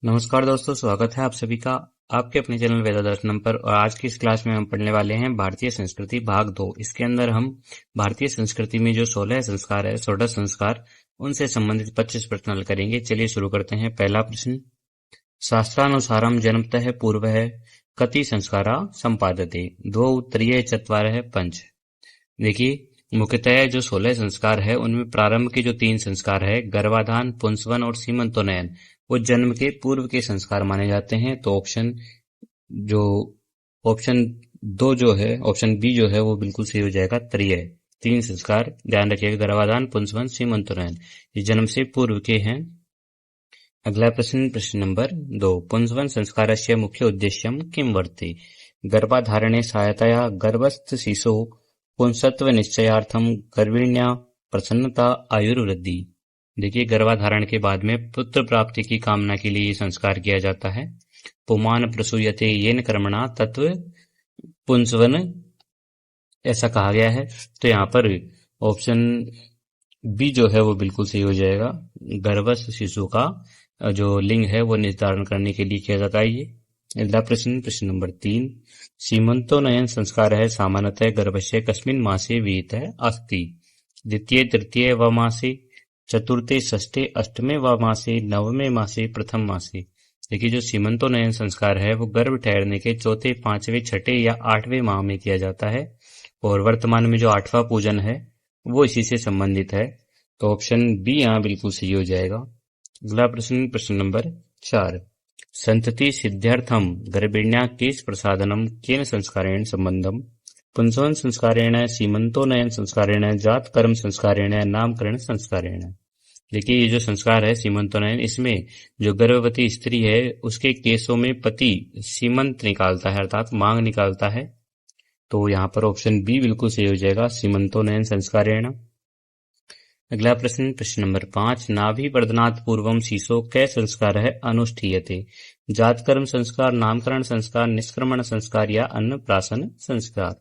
नमस्कार दोस्तों, स्वागत है आप सभी का आपके अपने चैनल वेदादर्शनम पर। और आज की इस क्लास में हम पढ़ने वाले हैं भारतीय संस्कृति भाग 2। इसके अंदर हम भारतीय संस्कृति में जो 16 संस्कार है, 16 संस्कार, उनसे संबंधित 25 प्रश्न हल करेंगे। चलिए शुरू करते हैं। पहला प्रश्न, शास्त्रानुसारम जन्मतः पूर्वः कति संस्कारा संपादते, द्वौ त्रयः चत्वारः पंच। देखिए, मुख्यतः जो 16 संस्कार है उनमें प्रारंभ के जो 3 संस्कार है, गर्भाधान, पुंसवन और सीमंतोनयन, वो जन्म के पूर्व के संस्कार माने जाते हैं। तो ऑप्शन 2 जो है, ऑप्शन बी जो है वो बिल्कुल सही हो जाएगा। त्रय, 3 संस्कार ध्यान रखिएगा, गर्भाधान, पुंसवन, सीमंतोनयन, ये जन्म से पूर्व के हैं। अगला प्रश्न, प्रश्न नंबर 2, पुंसवन संस्कारस्य मुख्य उद्देश्यं किं वर्तते, गर्भाधारणे सहायतया गर्भस्थ शिशोः पुंसत्व निश्चयार्थम गर्भिण्या प्रसन्नता आयुर्वृद्धि। देखिए, गर्भाधारण के बाद में पुत्र प्राप्ति की कामना के लिए ये संस्कार किया जाता है। पुमान प्रसूयते येन कर्मणा तत्व पुंसवन, ऐसा कहा गया है। तो यहाँ पर ऑप्शन बी जो है वो बिल्कुल सही हो जाएगा। गर्भस्थ शिशु का जो लिंग है वो निर्धारण करने के लिए किया जाता है ये। अगला प्रश्न, प्रश्न नंबर 3, सीमंतोनयन संस्कार है सामान्यतः गर्भस्य कस्मिन् मासे विहितः अस्ति, द्वितीय तृतीय व मासे, चतुर्थे षष्ठे अष्टमे व मासे, नवमे मासे, प्रथम मासे। देखिए, जो सीमंतोनयन संस्कार है वो गर्भ ठहरने के चौथे, पांचवें, छठे या 8वें माह में किया जाता है। और वर्तमान में जो 8वां पूजन है वो इसी से संबंधित है। तो ऑप्शन बी यहाँ बिल्कुल सही हो जाएगा। अगला प्रश्न, प्रश्न नंबर 4, संतति सिद्ध्यर्थम गर्भिण्या केश प्रसादनम केन संस्कारेण संबंधम, पुंसवन संस्कारेण, सीमंतोनयन संस्कारेण, जात कर्म संस्कारेण, नामकरण संस्कारेण। देखिए, ये जो संस्कार है सीमंतोनयन, इसमें जो गर्भवती स्त्री है उसके केसों में पति सीमंत निकालता है, अर्थात मांग निकालता है। तो यहाँ पर ऑप्शन बी बिल्कुल सही हो जाएगा, सीमंतोनयन संस्कारेण। अगला प्रश्न, प्रश्न नंबर 5, नाभि वर्धनात् पूर्वम शिशो कै संस्कार है अनुष्ठीयते, जातकर्म संस्कार, नामकरण संस्कार, निष्क्रमण संस्कार या अन्नप्राशन संस्कार।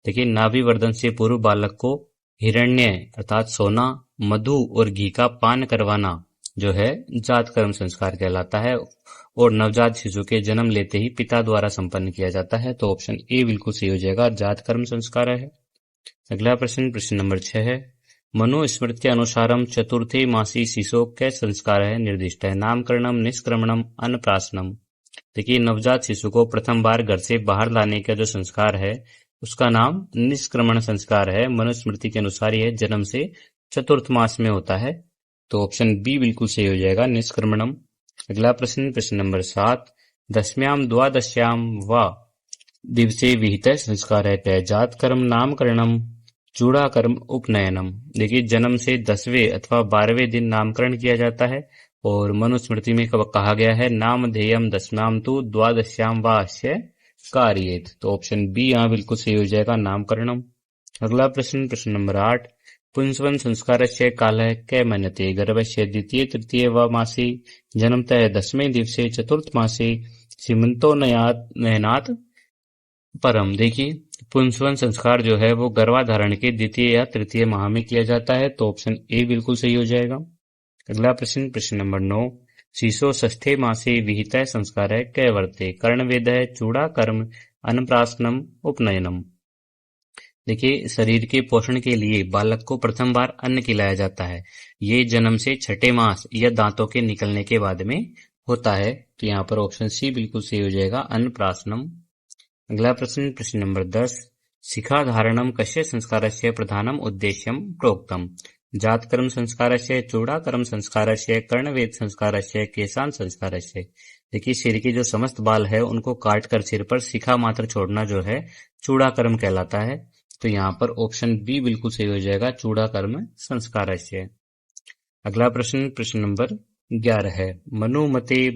देखिए, नाभि वर्धन से पूर्व बालक को हिरण्य अर्थात सोना, मधु और घी का पान करवाना जो है जातकर्म संस्कार कहलाता है। और नवजात शिशु के जन्म लेते ही पिता द्वारा संपन्न किया जाता है। तो ऑप्शन ए बिल्कुल सही हो जाएगा, जातकर्म संस्कार है। अगला प्रश्न, प्रश्न नंबर 6 है, मनुस्मृति अनुसारम चतुर्थे मासी शिशो कै संस्कार है निर्दिष्ट है, नामकरणम, निष्क्रमणम, अन्नप्राशनम। देखिए, नवजात शिशु को प्रथम बार घर से बाहर लाने का जो संस्कार है उसका नाम निष्क्रमण संस्कार है। मनुस्मृति के अनुसार यह जन्म से चतुर्थ मास में होता है। तो ऑप्शन बी बिल्कुल सही हो जाएगा, निष्क्रमणम। अगला प्रश्न, प्रश्न नंबर 7, दशम्याम द्वादश्याम व दिवसे विहित संस्कार है, जात कर्म, नामकरणम, चूड़ा कर्म, उपनयनम। देखिए, जन्म से 10वें अथवा 12वें दिन नामकरण किया जाता है। और मनुस्मृति में कहा गया है, नामधेयम दशम्याम तु द्वादश्याम वास्य कार्येत। तो ऑप्शन बी यहाँ बिल्कुल सही हो जाएगा, नामकरणम। अगला प्रश्न, प्रश्न नंबर 8, पुंसवन संस्कारस्य कालः कै मन्यते, गर्भस्य द्वितीय तृतीय व मासे, जन्मतः 10वें दिवसे, चतुर्थ मासे, सीमंतोनयनात् परम। देखिए, पुंसवन संस्कार जो है वो गर्भाधारण के द्वितीय या तृतीय माह में किया जाता है। तो ऑप्शन ए बिल्कुल सही हो जाएगा। अगला प्रश्न, प्रश्न नंबर 9, शिशो षष्ठे मासे विहित संस्कार है कै वर्ते, कर्णवेद है, चूड़ा कर्म, अन्नप्राशनम, उपनयनम। देखिए, शरीर के पोषण के लिए बालक को प्रथम बार अन्न खिलाया जाता है। ये जन्म से छठे मास या दांतों के निकलने के बाद में होता है। तो यहाँ पर ऑप्शन सी बिल्कुल सही हो जाएगा, अन्नप्राशनम। अगला प्रश्न, प्रश्न नंबर 10, शिखाधारणम कस्य संस्कारस्य प्रधानम उद्देश्यम प्रोक्तम, जातकर्म संस्कारस्य, चूड़ाकर्म संस्कारस्य, कर्णवेद संस्कारस्य, केशान संस्कारस्य। देखिए, सिर के जो समस्त बाल है उनको काटकर सिर पर शिखा मात्र छोड़ना जो है चूड़ाकर्म कहलाता है। तो यहाँ पर ऑप्शन बी बिल्कुल सही हो जाएगा, चूड़ाकर्म संस्कारस्य। अगला प्रश्न, प्रश्न नंबर 11 है, मनुमते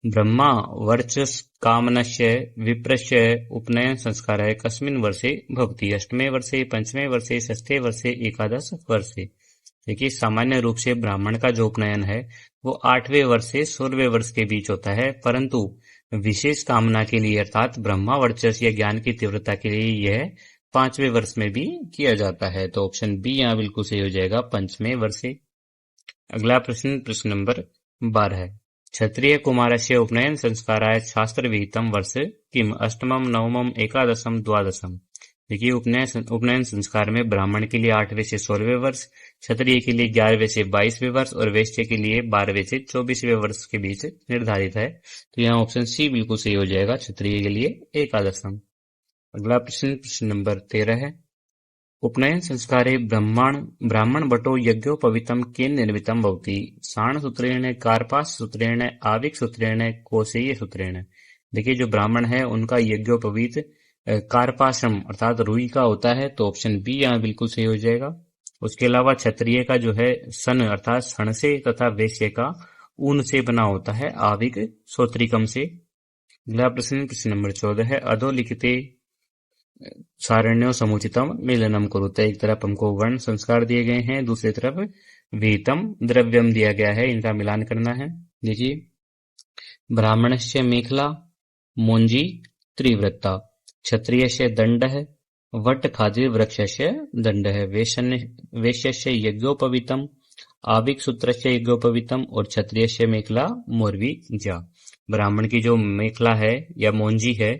ब्रह्मा वर्चस कामनस्य विप्रस्य उपनयन संस्कार है कस्मिन् वर्षे भवति, अष्टमे वर्षे, पंचमे वर्षे, षष्ठे वर्षे, एकादश वर्षे। देखिए, सामान्य रूप से ब्राह्मण का जो उपनयन है वो 8वें वर्ष से 16वें वर्ष के बीच होता है, परंतु विशेष कामना के लिए अर्थात ब्रह्मा वर्चस या ज्ञान की तीव्रता के लिए यह 5वें वर्ष में भी किया जाता है। तो ऑप्शन बी यहाँ बिल्कुल सही हो जाएगा, 5वें वर्षे। अगला प्रश्न, प्रश्न नंबर 12 है, क्षत्रिय कुमारस्य उपनयन संस्काराय शास्त्र विहितम वर्ष किम अष्टमम नवमम एकादशम द्वादशम। देखिए उपनयन संस्कार में ब्राह्मण के लिए 8वें से 16वें वर्ष, क्षत्रिय के लिए 11वें से 22वें वर्ष और वैश्य के लिए 12वें से 24वें वर्ष के बीच निर्धारित है। तो यहाँ ऑप्शन सी बिल्कुल सही हो जाएगा, क्षत्रिय के लिए एकादशम। अगला प्रश्न नंबर 13 है। उपनयन संस्कारे ब्राह्मण बटो यज्ञोपवीतम केन निर्मितम भवति। साण सूत्रेण, कार्पास सूत्रेण, आविक सूत्रेण, कोसेय सूत्रेण। देखिए जो ब्राह्मण है उनका यज्ञोपवीत कार्पासम अर्थात रुई का होता है, तो ऑप्शन बी यहाँ बिल्कुल सही हो जाएगा। उसके अलावा क्षत्रिय का जो है सन अर्थात सन से तथा वैश्य का ऊन से बना होता है, आविक सोत्रिकम से। अगला प्रश्न नंबर 14 है। अधोलिखिते सारण्यो समुचितम मिलनम कुरुते। एक तरफ हमको वर्ण संस्कार दिए गए हैं, दूसरी तरफ विहितम द्रव्यम दिया गया है, इनका मिलान करना है। देखिए ब्राह्मणस्य मेखला, मोंजी त्रिवृत्ता, क्षत्रियस्य दंडः, वटखादिर वृक्षस्य दंडः, वैश्यस्य यज्ञोपवीतम, आविक सूत्रस्य यज्ञोपवीतम और क्षत्रियस्य मेखला मोरवी जा। ब्राह्मण की जो मेखला है या मोंजी है,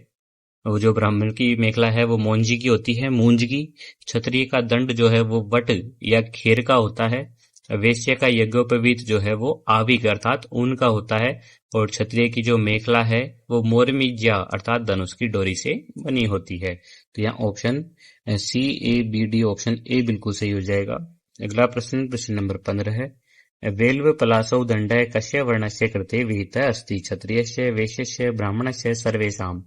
वो जो ब्राह्मण की मेखला है वो मोंजी की होती है, मूंज की। क्षत्रिय का दंड जो है वो वट या खेर का होता है। वैश्य का यज्ञोपवीत जो है वो आविक अर्थात ऊन का होता है और क्षत्रिय की जो मेखला है वो मोरमीज्या अर्थात धनुष की डोरी से बनी होती है। तो यहाँ option C A B D option A बिल्कुल सही हो जाएगा। अगला प्रश्न नंबर 15 है। वेल्व पलासौ दंडः कस्य वर्णस्य कृते विहितः अस्ति। क्षत्रियस्य, वैश्यस्य, ब्राह्मणस्य सर्वेषाम।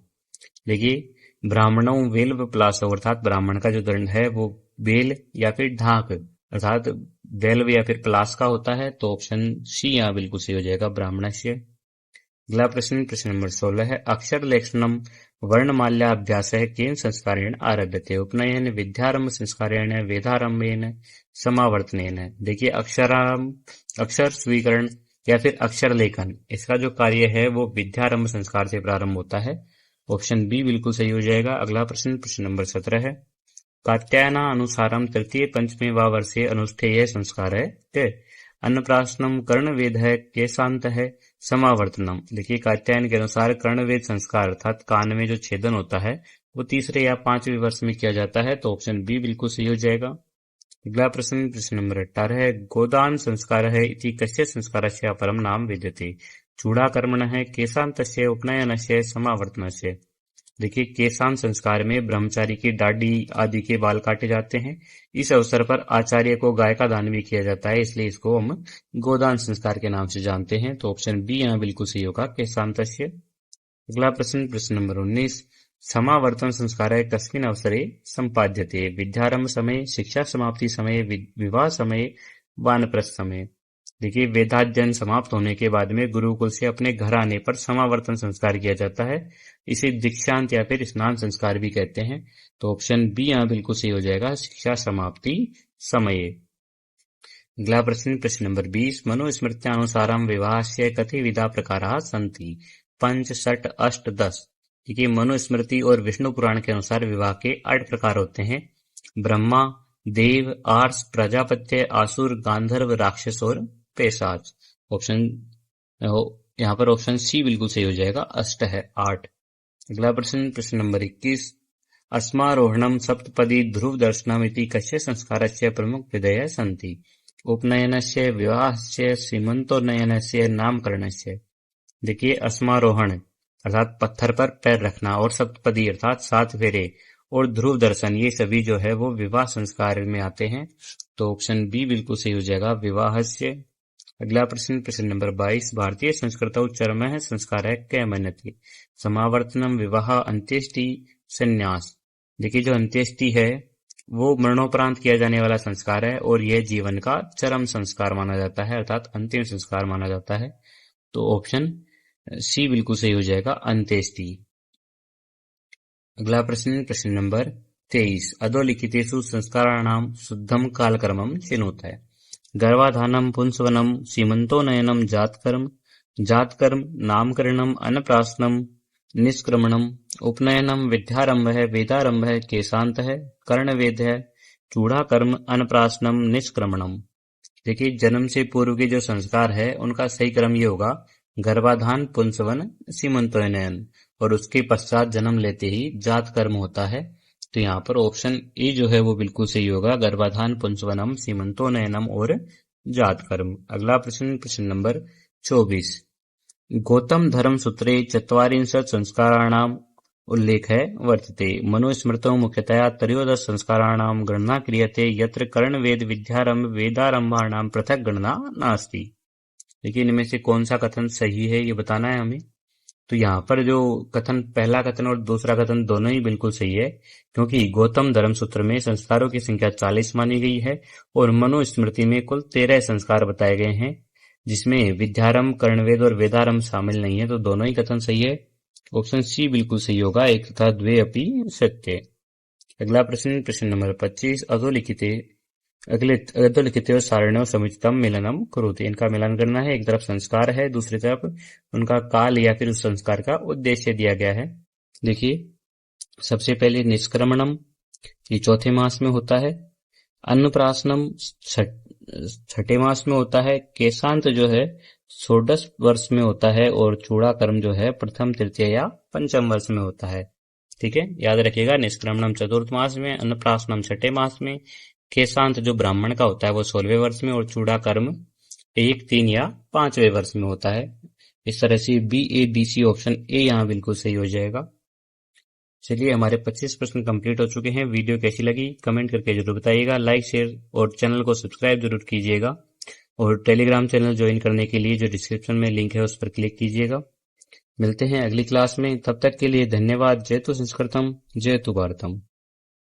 देखिए ब्राह्मणों वेल्व पलासौ अर्थात ब्राह्मण का जो दंड है वो बेल या फिर ढाक अर्थात वेल्व या फिर पलास का होता है, तो ऑप्शन सी यहाँ बिल्कुल सही हो जाएगा, ब्राह्मणस्य। अगला प्रश्न नंबर 16 है। अक्षर लेखनम वर्णमाल्याभ्यास केन संस्कारेण आरभ्यते। उपनयन, विद्यारंभ संस्कारेण, वेदारंभेन, समावर्तनेन। देखिए अक्षर स्वीकरण या फिर अक्षर लेखन, इसका जो कार्य है वो विद्यारंभ संस्कार से प्रारंभ होता है, ऑप्शन बी बिल्कुल सही हो जाएगा। अगला प्रश्न नंबर 17 है। कात्यायना अनुसारम तृतीय पंचमे वा वर्षे अनुष्ठेय संस्कार है। अन्नप्राशनम कर्णवेद है, केशांत है, समावर्तनम। देखिए कात्यायन के अनुसार कर्णवेद संस्कार अर्थात कान में जो छेदन होता है वो तीसरे या 5वें वर्ष में किया जाता है, तो ऑप्शन बी बिल्कुल सही हो जाएगा। अगला प्रश्न नंबर 18 है। गोदान संस्कार है इति कस्य संस्कारस्य अपरम नाम विद्यते। चूड़ाकर्मण है, केशांतस्य, उपनयनस्य, समावर्तनस्य। देखिए केशांत संस्कार में ब्रह्मचारी की दाढ़ी आदि के बाल काटे जाते हैं। इस अवसर पर आचार्य को गाय का दान भी किया जाता है, इसलिए इसको हम गोदान संस्कार के नाम से जानते हैं, तो ऑप्शन बी यहाँ बिल्कुल सही होगा, केशांतस्य। अगला प्रश्न नंबर 19। समावर्तन संस्कार है कस्मिन अवसरे संपाद्यते। विद्यारंभ समय, शिक्षा समाप्ति समय, विवाह समय, वानप्रस्थ समय। देखिए वेदाध्ययन समाप्त होने के बाद में गुरुकुल से अपने घर आने पर समावर्तन संस्कार किया जाता है, इसे दीक्षांत या फिर स्नान संस्कार भी कहते हैं, तो ऑप्शन बी यहाँ बिल्कुल सही हो जाएगा, शिक्षा समाप्ति समय। अगला प्रश्न नंबर 20। मनुस्मृत्यानुसारम विवाहस्य कति विधा प्रकाराः सन्ति। 5, 6, 8, 10। देखिए मनुस्मृति और विष्णु पुराण के अनुसार विवाह के 8 प्रकार होते हैं। ब्रह्मा, देव, आर्ष, प्रजापत्य, आसुर, गांधर्व, राक्षस और पेशाच। ऑप्शन यहाँ पर ऑप्शन सी बिल्कुल सही हो जाएगा, अष्ट है 8। अगला प्रश्न नंबर 21। अस्मारोहणम सप्तपदी ध्रुव दर्शनम इति कस्य संस्कारस्य प्रमुख विधयः सन्ति। उपनयनस्य, विवाहस्य, सीमंतोन्नयनस्य, नामकरणस्य। देखिए अस्मारोहण अर्थात पत्थर पर पैर रखना और सप्तपदी अर्थात 7 फेरे और ध्रुव दर्शन, ये सभी जो है वो विवाह संस्कार में आते हैं, तो ऑप्शन बी बिल्कुल सही हो जाएगा, विवाहस्य। अगला प्रश्न नंबर 22। भारतीय संस्कृतौ चरमः संस्कार है कै मन्यते। समावर्तनम, विवाह, अंत्येष्टि, संन्यास। देखिए जो अंत्येष्टि है वो मरणोपरांत किया जाने वाला संस्कार है और यह जीवन का चरम संस्कार माना जाता है अर्थात अंतिम संस्कार माना जाता है, तो ऑप्शन सी बिल्कुल सही हो जाएगा, अंत्येष्टि। अगला प्रश्न नंबर 23। अधोलिखितेषु संस्काराणाम शुद्धम कालक्रमम चिनोत है। गर्भाधानम, पुंसवनम, सीमंतोन्नयनम, जातकर्म, नामकरणम, अन्नप्राशनम, निष्क्रमणम, उपनयनम, विद्यारंभ है, वेदारंभ है, केशांत है, कर्णवेद है, चूड़ाकर्म, अन्नप्राशनम, निष्क्रमणम। देखिए जन्म से पूर्व के जो संस्कार है उनका सही क्रम ये होगा गर्भाधान पुंसवन सीमंतोनयन और उसके पश्चात जन्म लेते ही जात कर्म होता है। तो यहाँ पर ऑप्शन ए जो है वो बिल्कुल सही होगा, गर्भाधान पुंसवनम सीमंतोनयनम और जात कर्म। अगला प्रश्न, प्रश्न नंबर 24। गौतम धर्म सूत्रे चत्वारिंशत् संस्काराणाम उल्लेख वर्तते। मनुस्मृतौ मुख्यतया त्रयोदश संस्काराणां गणना क्रियते यत्र कर्णवेद विद्यारंभ वेदारंभाणां पृथक गणना नास्ति। देखिए इनमें से कौन सा कथन सही है ये बताना है हमें। तो यहाँ पर जो कथन, पहला कथन और दूसरा कथन दोनों ही बिल्कुल सही है, क्योंकि गौतम धर्म सूत्र में संस्कारों की संख्या 40 मानी गई है और मनुस्मृति में कुल 13 संस्कार बताए गए हैं, जिसमें विद्यारंभ, कर्णवेद और वेदारंभ शामिल नहीं है। तो दोनों ही कथन सही है, ऑप्शन सी बिल्कुल सही होगा, एक तथा द्वे अपि सत्य। अगला प्रश्न, प्रश्न नंबर 25। अधोलिखिते सारणो समुचितम मिलनम कुरुते। इनका मिलन करना है, एक तरफ संस्कार है, दूसरी तरफ उनका काल या फिर उस संस्कार का उद्देश्य दिया गया है। देखिए सबसे पहले निष्क्रमणम, ये चौथे मास में होता है। अन्नप्राशनम छठे मास में होता है। केशांत जो है 16 वर्ष में होता है और चूड़ा कर्म जो है प्रथम, तृतीय या पंचम वर्ष में होता है। ठीक है, याद रखिएगा, निष्क्रमणम चतुर्थ मास में, अन्नप्राशनम छठे मास में, केशांत जो ब्राह्मण का होता है वो 16वें वर्ष में और चूड़ा कर्म 1, 3 या 5वें वर्ष में होता है। इस तरह से BABC ऑप्शन ए यहाँ बिल्कुल सही हो जाएगा। चलिए हमारे 25 प्रश्न कंप्लीट हो चुके हैं। वीडियो कैसी लगी कमेंट करके जरूर बताइएगा, लाइक शेयर और चैनल को सब्सक्राइब जरूर कीजिएगा और टेलीग्राम चैनल ज्वाइन करने के लिए जो डिस्क्रिप्शन में लिंक है उस पर क्लिक कीजिएगा। मिलते हैं अगली क्लास में, तब तक के लिए धन्यवाद। जय तु संस्कृतम, जय तु भारतम।